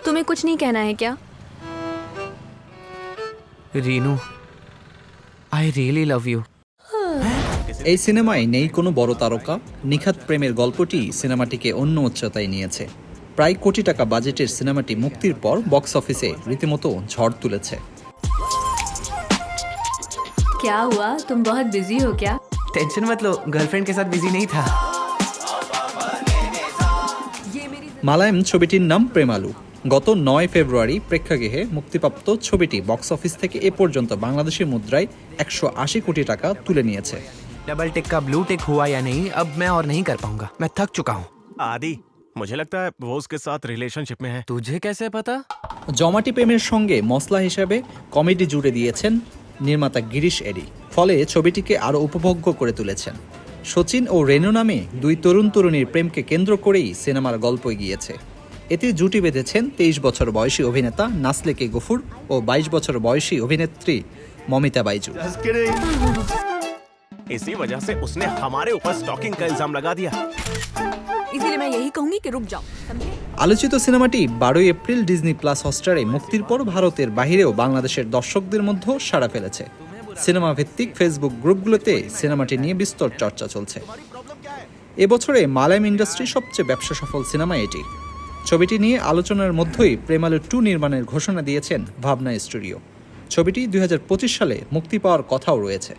तुम्हें कुछ नहीं कहना है क्या? Rinu, I really love you. এই সিনেমায় নেই কোনো বড় তারকা, নিখাত প্রেমের গল্পটি সিনেমাটিকে অন্য উচ্চতায় নিয়েছে। প্রায় কোটি টাকা বাজেটের সিনেমাটি মুক্তির পর বক্স অফিসে রীতিমতো ঝড় তুলেছে। क्या हुआ, तुम बहुत बिजी हो क्या? टेंशन मत लो, गर्लफ्रेंड के साथ बिजी नहीं था। মালায়াম ছবিটির নাম প্রেমালু। গত 9 ফেব্রুয়ারি প্রেক্ষাগৃহে মুক্তিপ্রাপ্ত ছবিটি বক্স অফিস থেকে এ পর্যন্ত বাংলাদেশি মুদ্রায় 180 কোটি টাকা তুলে নিয়েছে। डबल टिक का ब्लू टिक हुआ या नहीं, अब मैं और नहीं कर पाऊंगा, मैं थक चुका हूँ। आदि, मुझे लगता है वो उसके साथ रिलेशनशिप में है। तुझे कैसे पता? জমাটি প্রেমের সঙ্গে মসলা হিসেবে কমেডি জুড়ে দিয়েছেন নির্মাতা গিরিশ এরি, ফলে ছবিটিকে আরও উপভোগ্য করে তুলেছেন। সচিন ও রেনু নামে দুই তরুণ তরুণীর প্রেমকে কেন্দ্র করেই সিনেমার গল্প এগিয়েছে। এতে জুটি বেঁধেছেন 23 বছর বয়সী অভিনেতা নাসলেকে গফুর ও 22 বছর বয়সী অভিনেত্রী মমিতা বাইজু। इसी वजह से उसने हमारे ऊपर स्टॉकिंग का इल्जाम लगा दिया। इसीलिए मैं यही कहूंगी कि रुक जाओ, समझे? আলোচিত সিনেমাটি 12 এপ্রিল ডিজনি প্লাস হটস্টারে মুক্তির পর ভারতের বাইরেও বাংলাদেশের দর্শকদের মধ্যে সাড়া ফেলেছে। সিনেমা ভিত্তিক ফেসবুক গ্রুপগুলোতে সিনেমাটি নিয়ে বিস্তর চর্চা চলছে। এবছরে মালয়াম ইন্ডাস্ট্রি সবচেয়ে ব্যবসা সফল সিনেমা এটি। ছবিটি নিয়ে আলোচনার মধ্যেই প্রেমালু 2 নির্মাণের ঘোষণা দিয়েছেন ভাবনা স্টুডিও। ছবিটি 2025 সালে মুক্তি পাওয়ার কথাও রয়েছে।